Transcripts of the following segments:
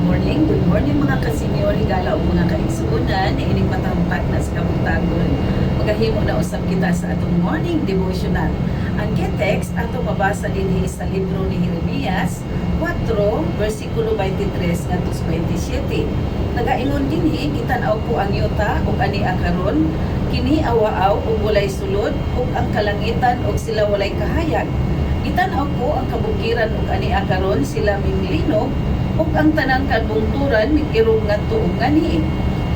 Good morning mga kasenyor, higala o mga kaigsuunan, ining matambak na sa kabuntagon. Magahimo na usab kita sa atong morning devotional. Ang text ato mabasa dinhi sa libro ni Jeremias 4, versikulo 23 ngadto 27. Nagaingon dinhi gitan-aw ko ang yuta ug ani ang karon, kini awaaw ug walay sulod ug ang kalangitan ug sila walay kahayag. Gitan-aw ko ang kabukiran ug ani ang karon, sila minglinog ug ang tanang kabungturan mikirog ngadto ug ngani.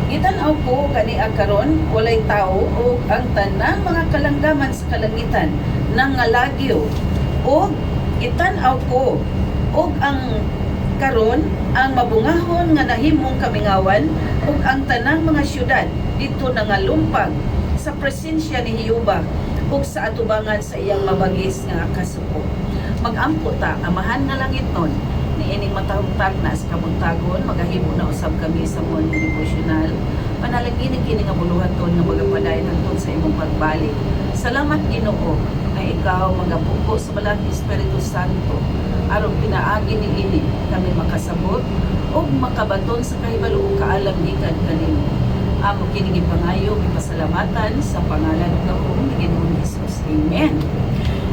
Gitan-aw ko kani karon walay tawo ug ang tanang mga kalanggaman sa kalangitan nangalagyo. Ug gitan-aw ko ug ang karon ang mabungahon nga nahimong kamingawan ug ang tanang mga syudad dito nangalumpag sa presensya ni Jehova ug sa atubangan sa iyang mabagis nga kasuko. Magampo ta amahan nga langit nun niining matahutag na sa kabuntagon. Magahimo na usab kami sa morning devotional. Panalangin kini nga buluhaton nga magapadayon hangtod sa imong pagbalik. Salamat Ginoo nga ikaw magapuko sa balang Espiritu Santo aron pinaagi niini kami makasabot ug makabaton sa kahibalo ug kaalam gikan kanimo. Amo kini gipangayo gipasalamatan sa pangalan ug gahom ni Ginoong Hesus. Amen.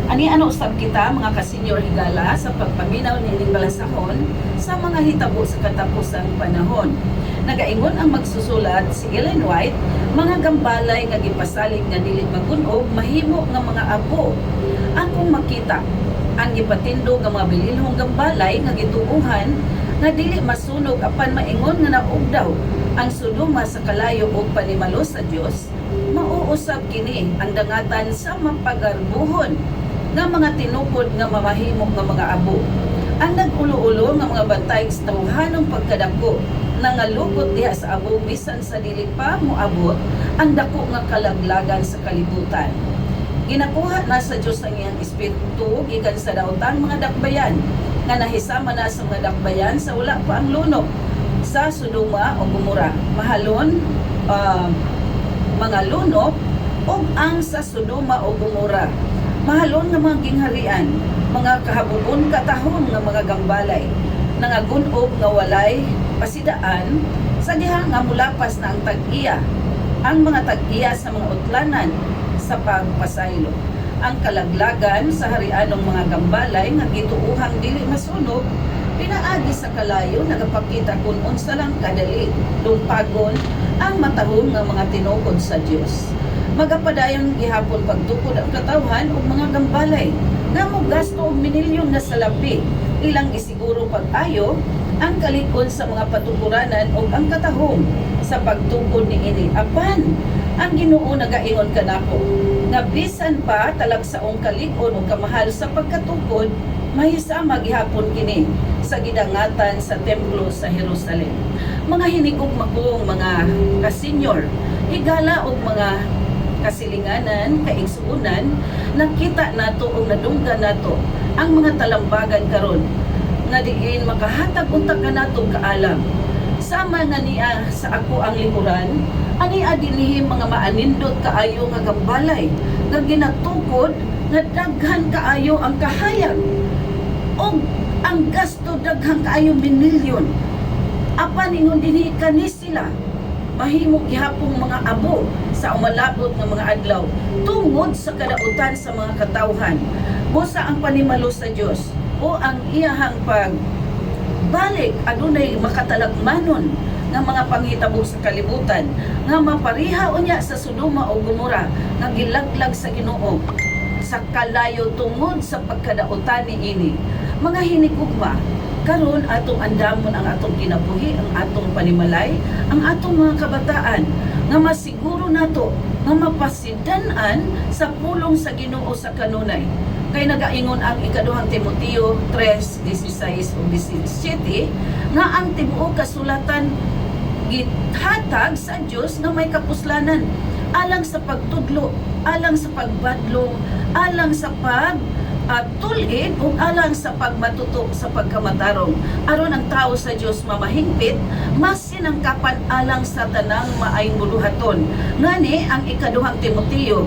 Ani ano usab kita mga kasenyor higala sa pagpaminaw niining balasahon sa mga hitabo sa katapusang panahon. Nagaingon ang magsusulat si Ellen White, mga gambalay nga gipasalig nga dili magunob mahimo nga mga apo. Akong makita ang gipatindo nga mga bililhong gambalay nga gituuhan nga dili masunog apan maingon nga naugdaw ang Sodoma sa kalayo ug panimalo sa Dios. Mauusab kini ang dangatan sa mapagarbuhon nga mga tinupod nga mamahimok nga mga abo. Ang nag-ulo-ulo nga mga bantay sa tawhanong pagkadako nangalugot diha sa abo bisan sa dili pa moabot ang dako nga kalaglagan sa kalibutan. Ginakuha na sa Dios ang iyang espiritu gikan sa daotang mga dakbayan nga nahisama na sa mga dakbayan sa wala pa ang lunok sa Sodoma o Gomora. Mahalon mga lunok ug ang sa Sodoma o Gomora. Mahalon nga mga gingharian, mga kahabubon katahon nga mga gambalay, nangagunob nga walay pasidaan, sa diha nga mulapas na ang tag-iya, ang mga tag-iya sa mga utlanan sa pagpasaylo. Ang kalaglagan sa harianong mga gambalay nga gituuhang dili masunog, pinaagi sa kalayo nagapakita kung unsa lang kadali lumpagon ang matahon nga mga tinukod sa Dios. Magapadayon gihapon pagtukod ang katawhan ug mga gambalay nga mogasto og minilyon nga salapi ilang gisiguro pag-ayo ang kalikon sa mga patukuranan ug ang katahom sa pagtukod niini. Apan ang Ginoo nagaingon kanako nga bisan pa talagsaong kalikon ug kamahal sa pagkatukod mahisama gihapon kini sa gidangatan sa templo sa Jerusalem. Mga hinigugma kong mga kasenyor, higala og mga kasilinganan, kaigsuunan, nakita nato o nadunggan nato ang mga talambagan karon nga diin makahatag unta ka nato kaalam. Sama nga niya sa ako ang likuran, ani adinihim mga maanindot kaayo nga gambalay nga ginatukod nga daghan kaayo ang kahayag o ang gasto daghan kaayo minilyon. Apan ingon dinhi kani sila mahimo gihapong mga abo sa umalabot nga mga adlaw tungod sa kadautan sa mga katawhan. Busa ang panimalo sa Dios o ang iyahang pagbalik adunay makatalagmanon nga mga panghitabo sa kalibutan nga mapariha unya sa Sodoma o Gomora nga gilaglag sa Ginoo sa kalayo tungod sa pagkadautan niini. Mga hinigugma, karon atong andamon ang atong kinabuhi, ang atong panimalay, ang atong mga kabataan nga masiguro nato nga mapasidan-an sa pulong sa Ginoo sa kanunay. Kay nagaingon ang ikaduhang Timoteo 3:16 o 17 nga ang tibuok kasulatan githatag sa Dios nga may kapuslanan alang sa pagtudlo, alang sa pagbadlong, alang sa tulid ug alang sa pagmatutok sa pagkamatarong aron ang tao sa Dios mamahingpit masinangkapan alang sa tanang maayong buluhaton. Ngani ang ikaduhang Timoteo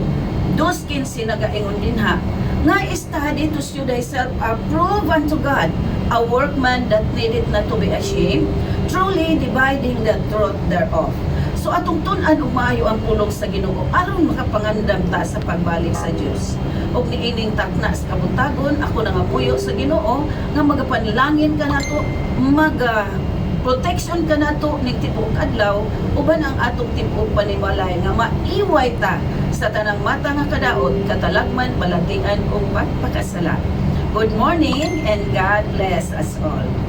2:15 nagaingon dinha nga study to show thyself approved unto God, a workman that needeth not to be ashamed, truly dividing the truth thereof. So atong tun-an ug maayo ang pulong sa Ginoo aron makapangandam ta sa pagbalik sa Dios. Og niining takna sa kabuntagon, ako nangamuyo sa Ginoo nga magapanlangin ka nato, protection ka nato ning tibuok adlaw uban ang atong tibuok panimalay nga maiway ta sa tanang mata nga kadaot, katalagman, balatian ug pagpakasala. Good morning and God bless us all.